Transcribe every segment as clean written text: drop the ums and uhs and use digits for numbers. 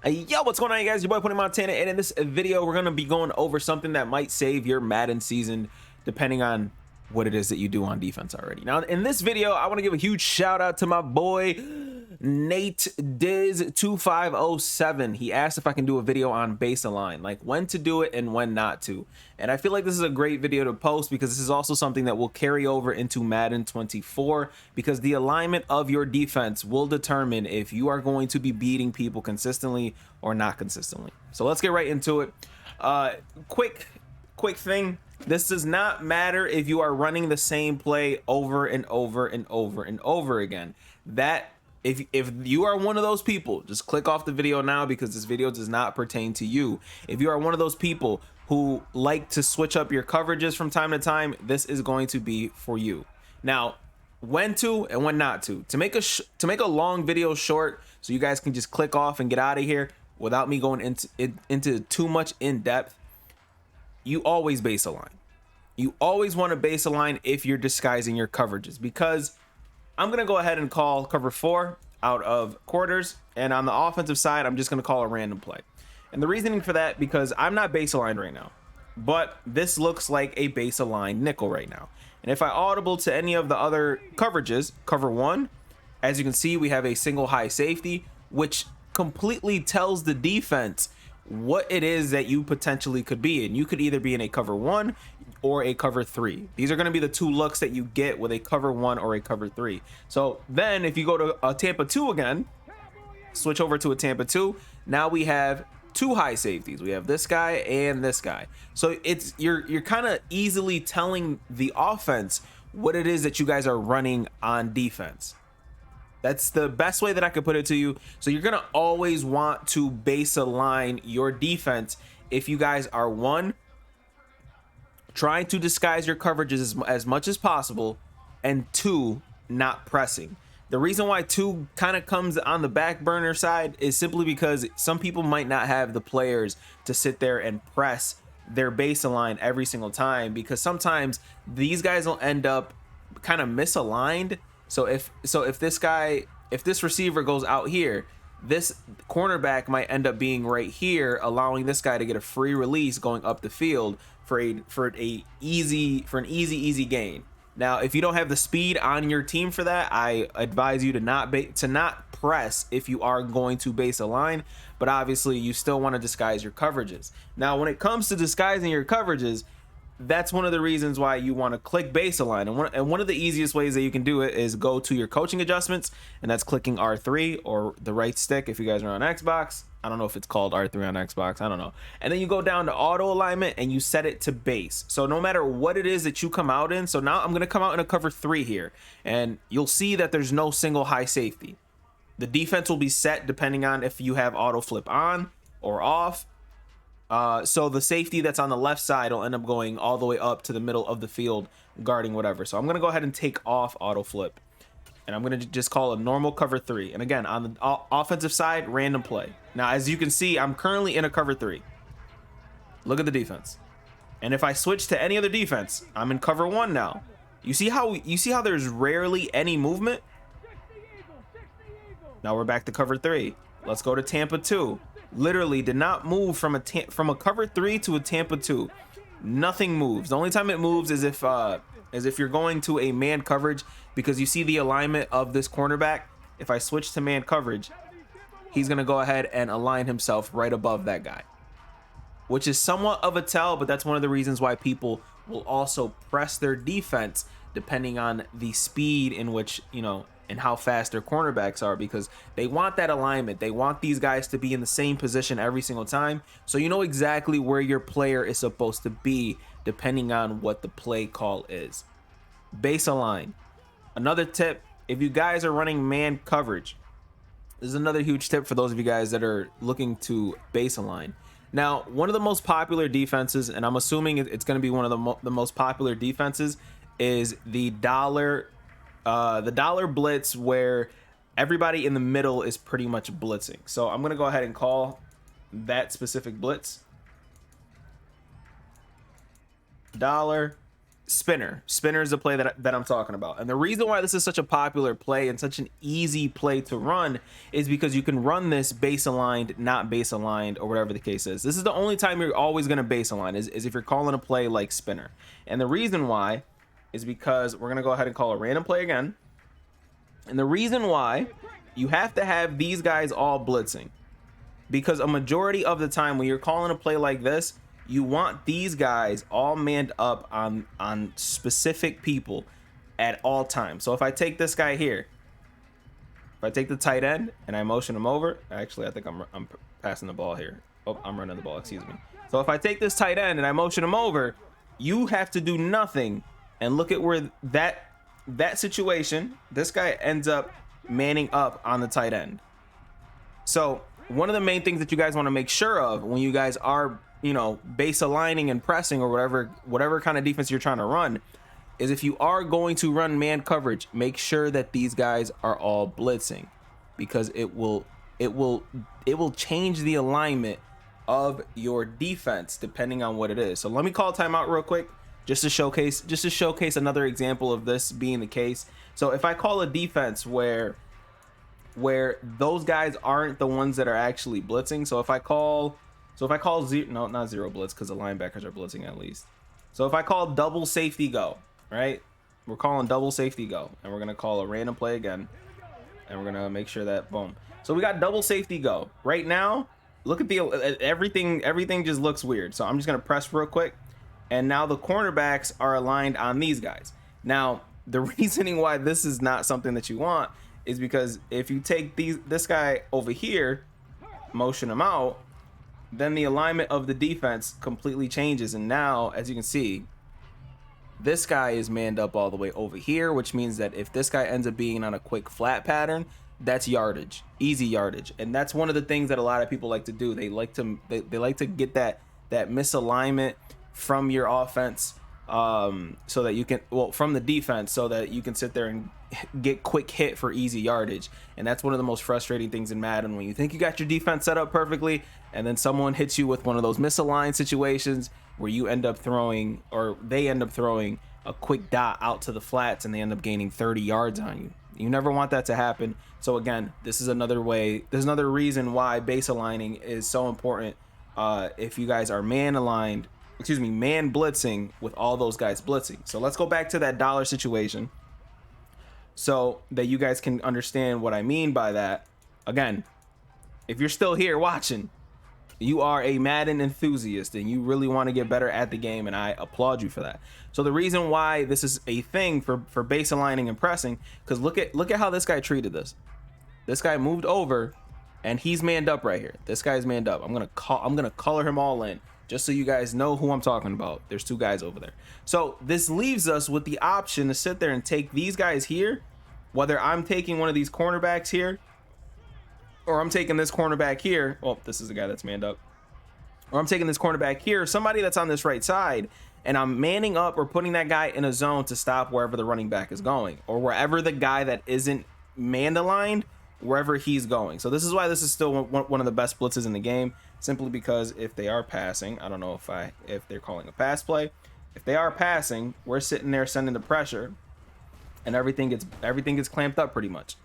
Yo, what's going on, you guys? Your boy Putting Montana, and in this video, we're gonna be going over something that might save your Madden season, depending on what it is that you do on defense already. Now, in this video, I want to give a huge shout out to my boy Nate Diz 2507. He asked if I can do a video on base align, like when to do it and when not to. And I feel like this is a great video to post because this is also something that will carry over into Madden 24, because the alignment of your defense will determine if you are going to be beating people consistently or not consistently. So let's get right into it. Quick thing. This does not matter if you are running the same play over and over and over and over again. That if you are one of those people, just click off the video now, because this video does not pertain to you. If you are one of those people who like to switch up your coverages from time to time, this is going to be for you. Now, when to and when not to make a long video short, so you guys can just click off and get out of here without me going into too much in depth. You always base align. You always want to base align if you're disguising your coverages, because I'm going to go ahead and call cover 4 out of quarters. And on the offensive side, I'm just going to call a random play. And the reasoning for that, because I'm not base aligned right now, but this looks like a base aligned nickel right now. And if I audible to any of the other coverages, cover 1, as you can see, we have a single high safety, which completely tells the defense what it is that you potentially could be in. You could either be in a cover 1 or a cover 3. These are going to be the two looks that you get with a cover 1 or a cover 3. So then if you go to a Tampa 2 again, switch over to a Tampa 2, now we have two high safeties. We have this guy and this guy. So it's you're kind of easily telling the offense what it is that you guys are running on defense. That's the best way that I could put it to you. So you're gonna always want to base align your defense if you guys are, one, trying to disguise your coverages as much as possible, and two, not pressing. The reason why two kind of comes on the back burner side is simply because some people might not have the players to sit there and press their base align every single time, because sometimes these guys will end up kind of misaligned. So if this receiver goes out here, this cornerback might end up being right here, allowing this guy to get a free release going up the field for an easy gain. Now, if you don't have the speed on your team for that, I advise you to not press if you are going to base align, but obviously you still want to disguise your coverages. Now, when it comes to disguising your coverages, that's one of the reasons why you want to click base align. And one of the easiest ways that you can do it is go to your coaching adjustments, and that's clicking R3 or the right stick if you guys are on Xbox. I don't know if it's called R3 on Xbox. I don't know. And then you go down to auto alignment and you set it to base. So no matter what it is that you come out in, so now I'm going to come out in a cover 3 here, and you'll see that there's no single high safety. The defense will be set depending on if you have auto flip on or off. So the safety that's on the left side will end up going all the way up to the middle of the field, guarding whatever. So I'm going to go ahead and take off auto flip, and I'm going to just call a normal cover 3. And again, on the offensive side, random play. Now, as you can see, I'm currently in a cover 3. Look at the defense. And if I switch to any other defense, I'm in cover 1 now. You see how there's rarely any movement? Now we're back to cover 3. Let's go to Tampa 2. Literally did not move from a cover 3 to a Tampa 2. Nothing moves. The only time it moves is if you're going to a man coverage, because you see the alignment of this cornerback. If I switch to man coverage, he's gonna go ahead and align himself right above that guy, which is somewhat of a tell, but that's one of the reasons why people will also press their defense depending on the speed in which, and how fast their cornerbacks are, because they want that alignment. They want these guys to be in the same position every single time, so you know exactly where your player is supposed to be depending on what the play call is. Base align. Another tip, if you guys are running man coverage, this is another huge tip for those of you guys that are looking to base align. Now, one of the most popular defenses, and I'm assuming it's going to be one of the most popular defenses, is the dollar blitz, where everybody in the middle is pretty much blitzing. So I'm going to go ahead and call that specific blitz. Dollar Spinner is the play that I'm talking about. And the reason why this is such a popular play and such an easy play to run is because you can run this base aligned, not base aligned, or whatever the case is. This is the only time you're always going to base align is if you're calling a play like spinner. And the reason why is because we're going to go ahead and call a random play again. And the reason why you have to have these guys all blitzing, because a majority of the time when you're calling a play like this, you want these guys all manned up on specific people at all times. So if I take this guy here, if I take the tight end and I motion him over, actually I think I'm passing the ball here. Oh, I'm running the ball, excuse me. So if I take this tight end and I motion him over, you have to do nothing. And look at where that situation, this guy ends up manning up on the tight end. So one of the main things that you guys want to make sure of when you guys are, you know, base aligning and pressing or whatever kind of defense you're trying to run, is if you are going to run man coverage, make sure that these guys are all blitzing, because it will change the alignment of your defense depending on what it is. So let me call timeout real quick just to showcase another example of this being the case. So if I call a defense where those guys aren't the ones that are actually blitzing, so if I call zero, no, not zero blitz, because the linebackers are blitzing at least. So if I call double safety go, right? We're calling double safety go, and we're gonna call a random play again, and we're gonna make sure that boom. So we got double safety go. Right now, look at everything just looks weird. So I'm just gonna press real quick, and now the cornerbacks are aligned on these guys. Now the reasoning why this is not something that you want is because if you take this guy over here, motion him out, then the alignment of the defense completely changes. And now, as you can see, this guy is manned up all the way over here, which means that if this guy ends up being on a quick flat pattern, that's yardage, easy yardage. And that's one of the things that a lot of people like to do. They like to get that misalignment from your offense, so that you can, well, from the defense, so that you can sit there and get quick hit for easy yardage. And that's one of the most frustrating things in Madden, when you think you got your defense set up perfectly and then someone hits you with one of those misaligned situations where you end up throwing, or they end up throwing a quick dot out to the flats and they end up gaining 30 yards on you. You never want that to happen. So again, this is another way, there's another reason why base aligning is so important. If you guys are man blitzing with all those guys blitzing. So let's go back to that dollar situation so that you guys can understand what I mean by that. Again, if you're still here watching, you are a Madden enthusiast and you really want to get better at the game, and I applaud you for that. So the reason why this is a thing for base aligning and pressing, because look at how this guy treated this. This guy moved over and he's manned up right here. This guy's manned up. I'm gonna color him all in, just so you guys know who I'm talking about. There's two guys over there. So this leaves us with the option to sit there and take these guys here, whether I'm taking one of these cornerbacks here, or I'm taking this cornerback here. Oh, this is the guy that's manned up. Or I'm taking this cornerback here, somebody that's on this right side, and I'm manning up or putting that guy in a zone to stop wherever the running back is going, or wherever the guy that isn't man aligned, wherever he's going. So this is why this is still one of the best blitzes in the game, simply because if they are passing, I don't know if they're calling a pass play. If they are passing, we're sitting there sending the pressure, and everything gets clamped up pretty much.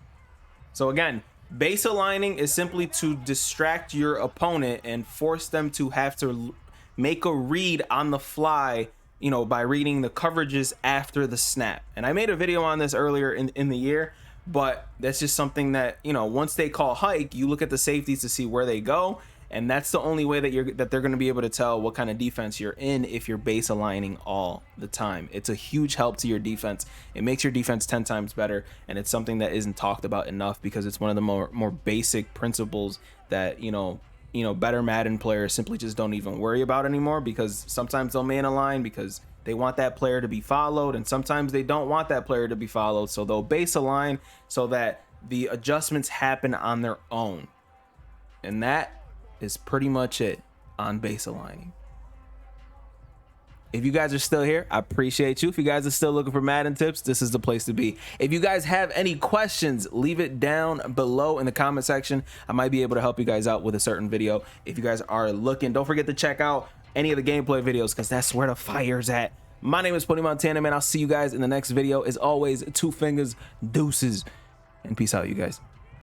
So again, base aligning is simply to distract your opponent and force them to have to make a read on the fly, you know, by reading the coverages after the snap. And I made a video on this earlier in the year, but that's just something that, you know, once they call hike, you look at the safeties to see where they go, and that's the only way that they're going to be able to tell what kind of defense you're in if you're base aligning all the time. It's a huge help to your defense. It makes your defense 10 times better, and it's something that isn't talked about enough, because it's one of the more basic principles that, you know, better Madden players simply just don't even worry about anymore, because sometimes they'll man align because they want that player to be followed, and sometimes they don't want that player to be followed, so they'll base align so that the adjustments happen on their own. And that is pretty much it on base aligning. If you guys are still here, I appreciate you. If you guys are still looking for Madden tips, this is the place to be. If you guys have any questions, leave it down below in the comment section. I might be able to help you guys out with a certain video. If you guys are looking, don't forget to check out any of the gameplay videos, because that's where the fire's at. My name is Pony Montana, man. I'll see you guys in the next video. As always, 2 fingers, deuces, and peace out, you guys.